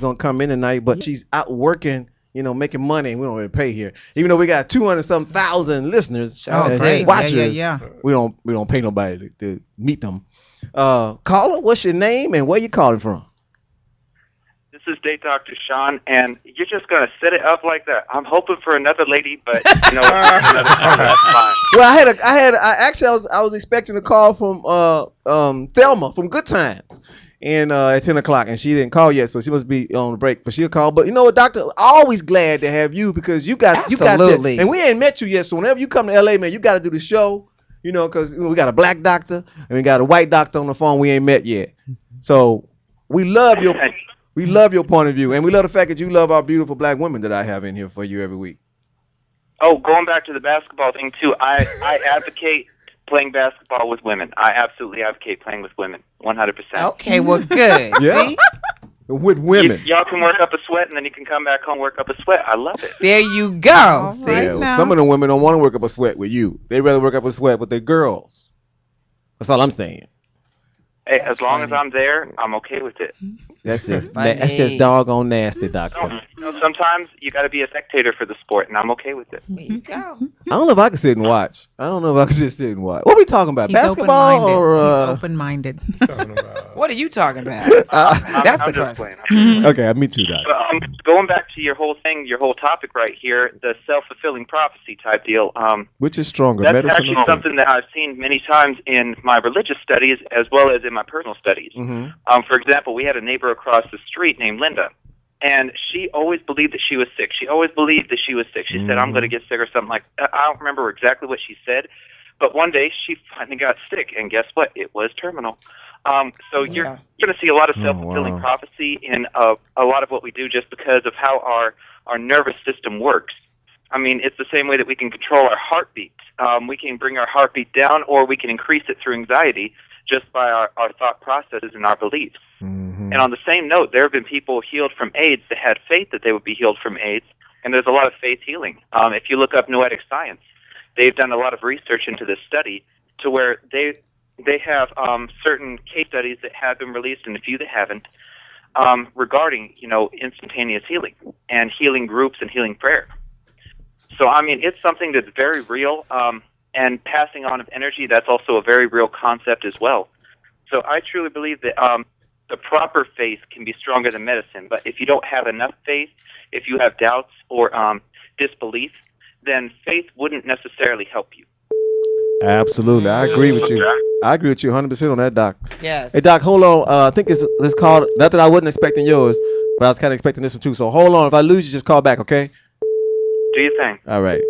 gonna come in tonight, but she's out working, making money, and we don't really pay here. Even though we got 200 some thousand listeners, watchers, we don't pay nobody to meet them. Caller, what's your name and where you calling from? This is DateDoctor Sean, and you're just gonna set it up like that. I'm hoping for another lady, but that's fine. Well, I was expecting a call from Thelma from Good Times. And at 10 o'clock, and she didn't call yet, so she must be on the break, but she'll call. But you know what, Doctor, always glad to have you, because you got this. And we ain't met you yet, so whenever you come to LA, man, you got to do the show, because we got a black doctor and we got a white doctor on the phone. We ain't met yet, so we love your point of view, and we love the fact that you love our beautiful black women that I have in here for you every week. Oh, going back to the basketball thing too, I advocate playing basketball with women. I absolutely advocate playing with women, 100%. Okay, well, good. Yeah. See? With women. Y'all can work up a sweat, and then you can come back home, work up a sweat. I love it. There you go. See? Yeah, well, some of the women don't want to work up a sweat with you. They rather work up a sweat with their girls. That's all I'm saying. Hey, as long as I'm there, I'm okay with it. That's just doggone nasty, Doctor. Sometimes you got to be a spectator for the sport, and I'm okay with it. There you go. I don't know if I can sit and watch. I don't know if I can just sit and watch. What are we talking about? He's basketball or? He's open-minded. What are you talking about? That's the question. Okay, me too, Doctor. Going back to your whole thing, your whole topic right here, the self-fulfilling prophecy type deal. Which is stronger, that's medicine actually something that I've seen many times in my religious studies as well as in my personal studies. Mm-hmm. For example, we had a neighbor across the street named Linda, and she always believed that she was sick. She always believed that she was sick. She said, I'm going to get sick or something like that. I don't remember exactly what she said, but one day she finally got sick, and guess what? It was terminal. So you're going to see a lot of self-fulfilling prophecy in a lot of what we do just because of how our nervous system works. I mean, it's the same way that we can control our heartbeat. We can bring our heartbeat down, or we can increase it through anxiety just by our thought processes and our beliefs. Mm-hmm. And on the same note, there have been people healed from AIDS that had faith that they would be healed from AIDS, and there's a lot of faith healing. If you look up noetic science, they've done a lot of research into this study to where they have certain case studies that have been released and a few that haven't regarding, instantaneous healing and healing groups and healing prayer. So, I mean, it's something that's very real, and passing on of energy, that's also a very real concept as well. So I truly believe that the proper faith can be stronger than medicine, but if you don't have enough faith, if you have doubts or disbelief, then faith wouldn't necessarily help you. Absolutely. I agree with you. I agree with you 100% on that, Doc. Yes. Hey, Doc, hold on. I think this called, not that I wasn't expecting yours, but I was kind of expecting this one too. So hold on. If I lose you, just call back, okay? Do your thing. All right.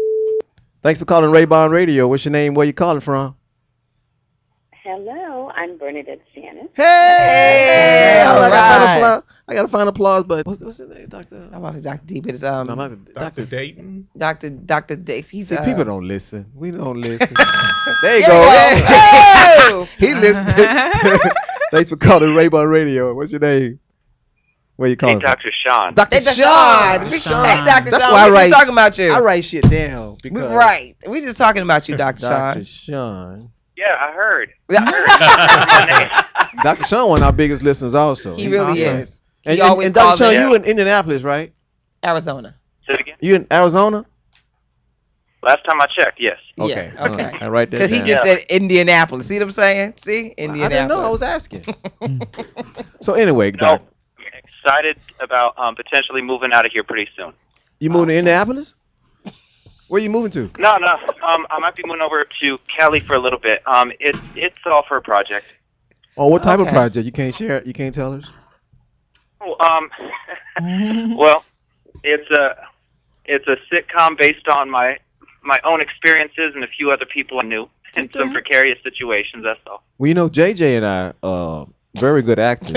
Thanks for calling Raibon Radio. What's your name? Where you calling from? Hello, I'm Bernadette Shannon. Hey! I gotta find applause, but what's his name, Doctor? I'm about to say Dr. D, but it's Dr. Dayton. Dr. Dayton. He's people don't listen. We don't listen. There you go. Hey! He listening. Thanks for calling Raibon Radio. What's your name? Where you calling? Hey, Dr. Sean. Dr. Sean. Hey, Dr. Sean. That's why We're just talking about you. I write shit down because right. We're just talking about you, Dr. Sean. Dr. Sean. Yeah, I heard. Dr. Sean, one of our biggest listeners, also. He really is. And Dr. Sean, you in Indianapolis, right? Arizona. Say it again. You in Arizona? Last time I checked, yes. Okay. Yeah, okay. I write that down. Because he just said Indianapolis. See what I'm saying? See? Indianapolis. I didn't know. I was asking. So anyway, Doc. Excited about potentially moving out of here pretty soon. You moving to Indianapolis? Where are you moving to? No. I might be moving over to Cali for a little bit. It's all for a project. Oh, what type of project? You can't share it? You can't tell us? Oh, well, it's a sitcom based on my own experiences and a few other people I knew in some precarious situations. That's all. Well, JJ and I very good actors.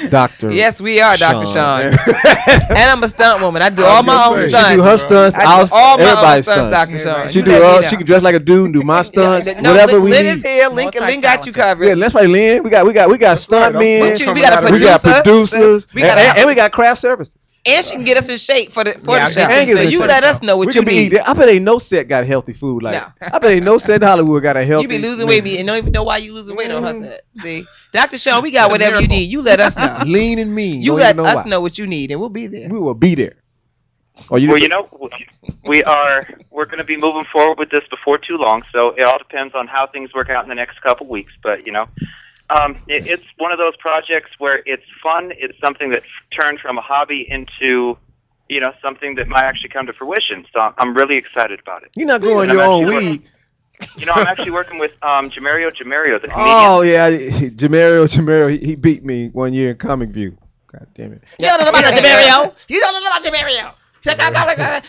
Dr. Yes, we are, Dr. Sean. And I'm a stunt woman. I do all my own stunts. She do her stunts. Everybody's stunts. Dr. Sean. She can dress like a dude and do my stunts. Whatever we need. Lynn is here. Lynn got you covered. Yeah, that's right, Lynn. We got stunt men. We got producers. And we got craft services. And she can get us in shape for the show. So you let us know what you need. I bet ain't no set got healthy food like. I bet ain't no set in Hollywood got a healthy. You be losing weight and don't even know why you losing weight on her set. See, Dr. Sean, we got whatever you need. You let us know. Lean and mean. You Don't let even us why. know what you need, and we'll be there. We will be there. Or Well, you know, we're going to be moving forward with this before too long, so it all depends on how things work out in the next couple weeks. But, you know, it's one of those projects where it's fun. It's something that turned from a hobby into, you know, something that might actually come to fruition. So I'm really excited about it. You're not growing your own weed. You know, I'm actually working with Jamario, the comedian. Oh, yeah. Jamario, he beat me one year in Comic View. God damn it. You don't know about Jamario. You don't know about Jamario.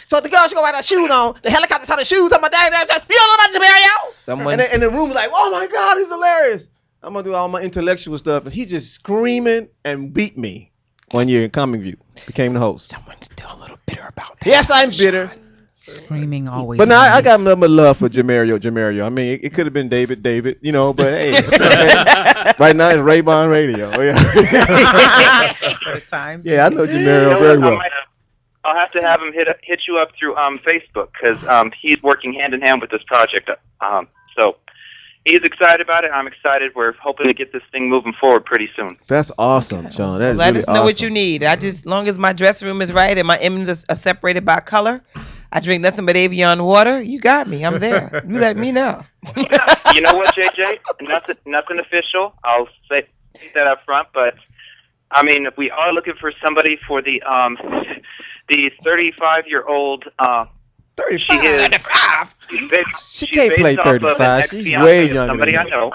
So the girl, she go out her shoes on. The helicopter's on her shoes on my dad. You don't know about Jamario. Someone And the room was like, oh, my God, he's hilarious. I'm going to do all my intellectual stuff. And he just screaming and beat me one year in Comic View. Became the host. Someone's still a little bitter about that. Yes, I'm bitter. Screaming always. But now I wins. got nothing but love for Jamario. I mean, it could have been David, you know, but hey, right now it's Raibon Radio. Yeah, I know Jamario very well. I'll have to have him hit you up through Facebook because he's working hand in hand with this project. So he's excited about it. I'm excited. We're hoping to get this thing moving forward pretty soon. That's awesome, Sean. That is Let really us know what awesome. you need. As long as my dressing room is right and my M's are separated by color, I drink nothing but Avion water. You got me. I'm there. You let me know. You know what, JJ? Nothing official. I'll say that up front, but I mean, we are looking for somebody for the 35-year-old. 35. She is 35. She can't play 35. She's way younger than somebody me. I know.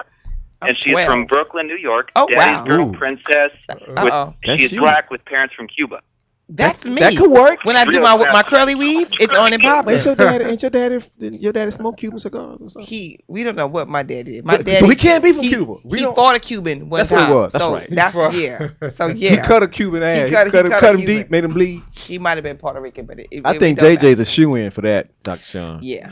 And she's 12. from Brooklyn, New York. Oh, Daddy's wow. girl Ooh. princess. Uh-oh. That's She's you. black with parents from Cuba. That's me. That could work. When I do Real my fast. curly weave, it's on and popping. Ain't your daddy smoke Cuban cigars or something? We don't know what my dad did. My But- dad. so he can't be from Cuba. We He don't- fought a Cuban one That's time. what it was. That's so right. That's yeah. So yeah. He cut a Cuban ass. He cut cut a him Cuban. deep, made him bleed. He might have been Puerto Rican, but I think JJ's a shoe-in for that, Dr. Sean. Yeah.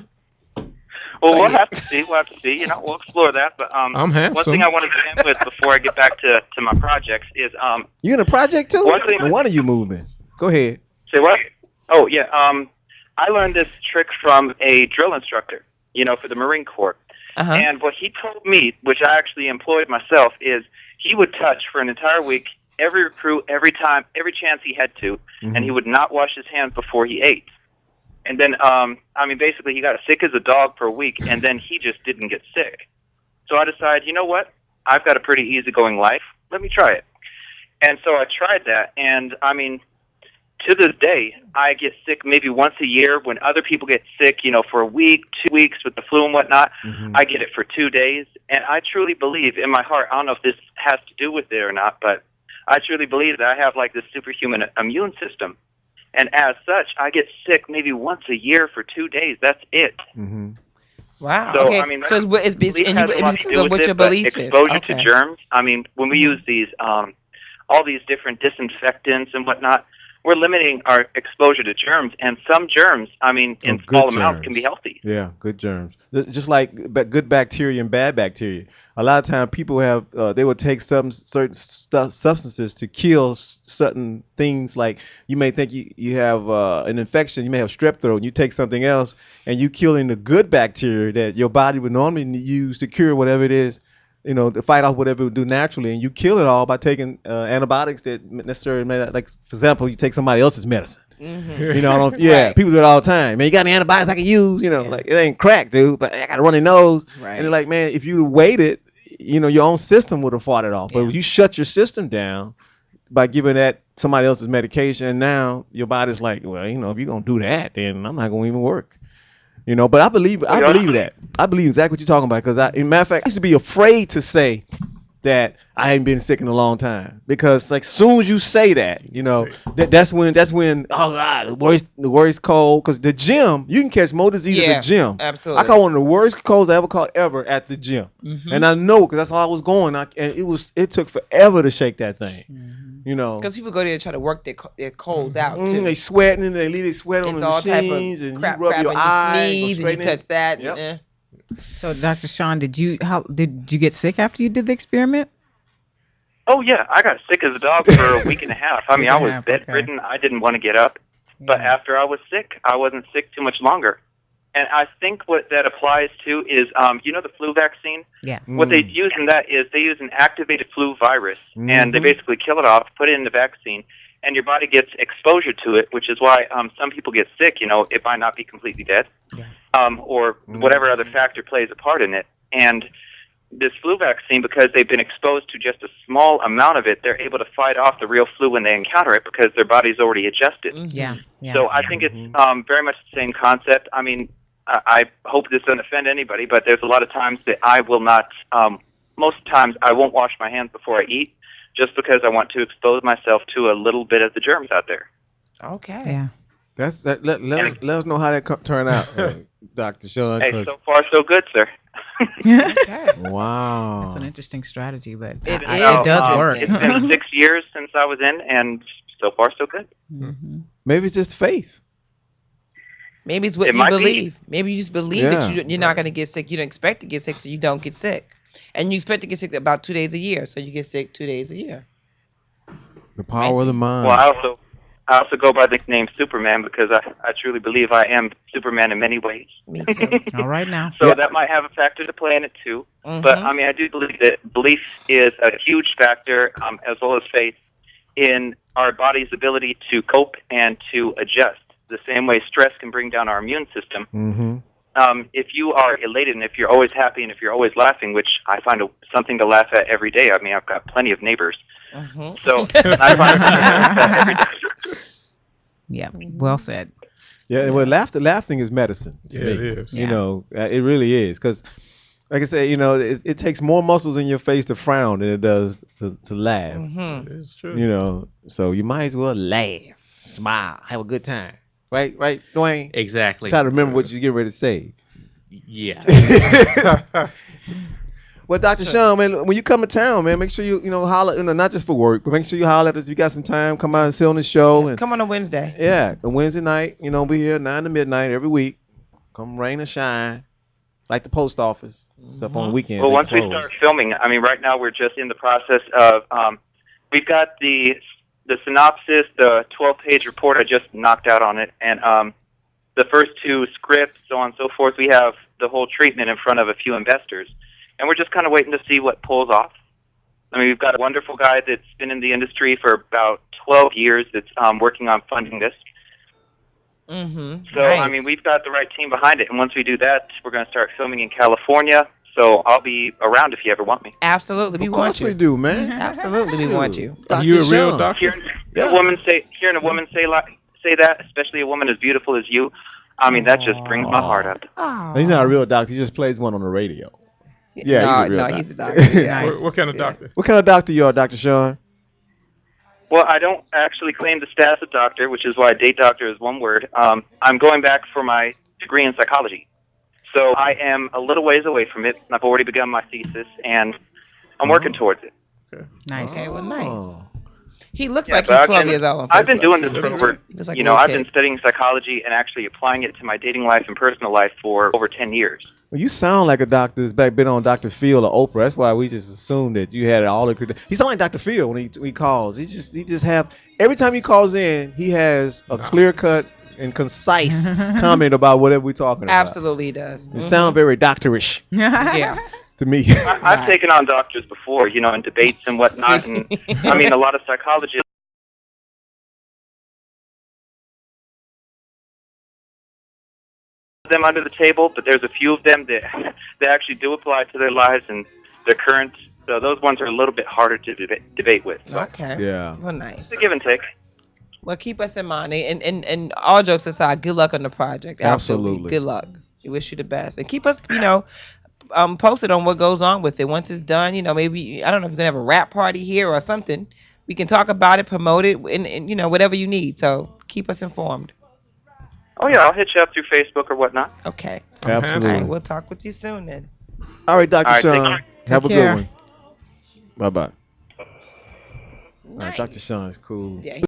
Well, So, we'll yeah. have to see. We'll have to see. You know, we'll explore that. But I'm one handsome. thing I wanted to end with before I get back to my projects is You in a project too? One thing- No wonder you moving. Go ahead. say what? Oh yeah. I learned this trick from a drill instructor. You know, for the Marine Corps. Uh-huh. And what he told me, which I actually employed myself, is he would touch for an entire week every recruit, every chance he had to, and he would not wash his hands before he ate. And then, basically he got sick as a dog for a week, and then he just didn't get sick. So I decided, you know what? I've got a pretty easygoing life. Let me try it. And so I tried that, and to this day, I get sick maybe once a year when other people get sick, you know, for a week, 2 weeks with the flu and whatnot. I get it for 2 days. And I truly believe in my heart, I don't know if this has to do with it or not, but I truly believe that I have like this superhuman immune system. And as such, I get sick maybe once a year for 2 days. That's it. Wow. So, Okay. I mean, so it's belief and has a lot to because do of with what it, your but belief is. exposure Okay. to germs. I mean, when we use these, all these different disinfectants and whatnot, we're limiting our exposure to germs. And some germs, in good small amounts, germs. can be healthy. Yeah, good germs. Just like good bacteria and bad bacteria. A lot of times people have they will take certain substances to kill certain things. Like you may think you have an infection, you may have strep throat, and you take something else, and you killing the good bacteria that your body would normally use to cure whatever it is, you know, to fight off whatever it would do naturally, and you kill it all by taking antibiotics that necessarily may not, like for example, you take somebody else's medicine. You know, Right. people do it all the time. Man, you got any antibiotics I can use? You know, like it ain't crack, dude, but I got a runny nose. Right. And they're like, man, if you waited, you know, your own system would have fought it off. But you shut your system down by giving that somebody else's medication, and now your body's like, well, you know, if you're gonna do that, then I'm not gonna even work. You know, but I believe that. I believe exactly what you're talking about, because in matter of fact, I used to be afraid to say that I ain't been sick in a long time, because like soon as you say that, you know, that's when oh God, the worst cold, because the gym, you can catch more disease at the gym. Absolutely. I caught one of the worst colds I ever caught at the gym, and I know because that's all I was going. And it took forever to shake that thing, you know. Because people go there and try to work their colds out too. They sweating and they leave their sweat on It's the all type machines, of and crap, you rub crap, your and eyes, you go sneeze and straight you in. touch that. Yep. So, Dr. Sean, did you get sick after you did the experiment? Oh, yeah. I got sick as a dog for a week and a half. I Week and a was half, bedridden. I didn't want to get up. But after I was sick, I wasn't sick too much longer. And I think what that applies to is, the flu vaccine? Yeah. What they use in that is they use an activated flu virus, and they Mhm. basically kill it off, put it in the vaccine, and your body gets exposure to it, which is why some people get sick. It might not be completely dead, or whatever other factor plays a part in it. And this flu vaccine, because they've been exposed to just a small amount of it, they're able to fight off the real flu when they encounter it because their body's already adjusted. Yeah. Yeah. So I think it's very much the same concept. I mean, I hope this doesn't offend anybody, but there's a lot of times that I will not, most times I won't wash my hands before I eat just because I want to expose myself to a little bit of the germs out there. Okay. Yeah. That's that. Let us know how that turn out, Dr. Sean. Hey, so far so good, sir. Okay. Wow. That's an interesting strategy, but It does work. It's been 6 years since I was in, and so far so good. Maybe it's just faith. Maybe it's what It you might be. believe. Maybe you just believe Yeah. that you're not going to get sick. You don't expect to get sick, so you don't get sick. And you expect to get sick about 2 days a year, so you get sick 2 days a year. The power of the mind. Well, I also go by the name Superman because I truly believe I am Superman in many ways. Me too. All right now. So that might have a factor to play in it too. But I mean, I do believe that belief is a huge factor, as well as faith, in our body's ability to cope and to adjust. The same way stress can bring down our immune system. Mm-hmm. If you are elated and if you're always happy and if you're always laughing, which I find something to laugh at every day. I mean, I've got plenty of neighbors. So I find something to laugh at every day. Yeah. Well said. Yeah. Well, laughing is medicine to me. It is. You know, it really is because, like I said, it takes more muscles in your face to frown than it does to laugh. It's true. You know, so you might as well laugh, smile, have a good time. Right, Dwayne? Exactly. Try to remember what you get ready to say. Yeah. Well, Dr. Sean, man, when you come to town, man, make sure you holler, not just for work, but make sure you holler at us. If you got some time, come out and sit on the show. Yes, come on a Wednesday. Yeah, a Wednesday night, we're here 9 to midnight every week. Come rain or shine, like the post office, except on the weekend. Well, once we start filming, I mean, right now we're just in the process of, we've got the synopsis, the 12-page report. I just knocked out on it, and the first 2 scripts, so on and so forth. We have the whole treatment in front of a few investors, and we're just kind of waiting to see what pulls off. I mean, we've got a wonderful guy that's been in the industry for about 12 years that's working on funding this. So, Nice. I mean, we've got the right team behind it, and once we do that, we're going to start filming in California. So I'll be around if you ever want me. Absolutely, we Of want course you. we do, man. Absolutely, we want you. Dr. You a real Sean. doctor? Hearing a woman say that, especially a woman as beautiful as you, I mean, that just brings my heart up. Oh. He's not a real doctor. He just plays one on the radio. Yeah, he's a real doctor. he's a doctor. Yeah. What kind of doctor? What kind of doctor you are, Dr. Sean? Well, I don't actually claim the status of doctor, which is why DateDoctor is one word. I'm going back for my degree in psychology. So I am a little ways away from it. I've already begun my thesis, and I'm working towards it. Nice. Okay, well, nice. Oh. He looks Yeah, like but he's 12 years old. on I've been Facebook, doing so this he for looks over, just like a little I've kid. been studying psychology and actually applying it to my dating life and personal life for over 10 years. Well, you sound like a doctor that's been on Dr. Phil or Oprah. That's why we just assumed that you had all the. He sound like Dr. Phil when he calls. He just have every time he calls in, he has a clear cut and concise comment about whatever we're talking about. Absolutely, he does. It sounds very doctorish Yeah. to me. I've taken on doctors before, in debates and whatnot. And I mean, a lot of psychologists them under the table, but there's a few of them that actually do apply to their lives and their current. So those ones are a little bit harder to debate with. So Okay. Yeah. Well, nice. it's a give and take. Well, keep us in mind. And all jokes aside, good luck on the project. Absolutely. Good luck. We wish you the best. And keep us, posted on what goes on with it. Once it's done, maybe, I don't know if you're going to have a rap party here or something. We can talk about it, promote it, and whatever you need. So keep us informed. Oh, yeah, I'll hit you up through Facebook or whatnot. Okay. Absolutely. All right, we'll talk with you soon then. All right, Dr. All right, take Sean. care. Have a Take care. good one. Bye-bye. All right, Nice. Dr. Sean is cool. Yeah.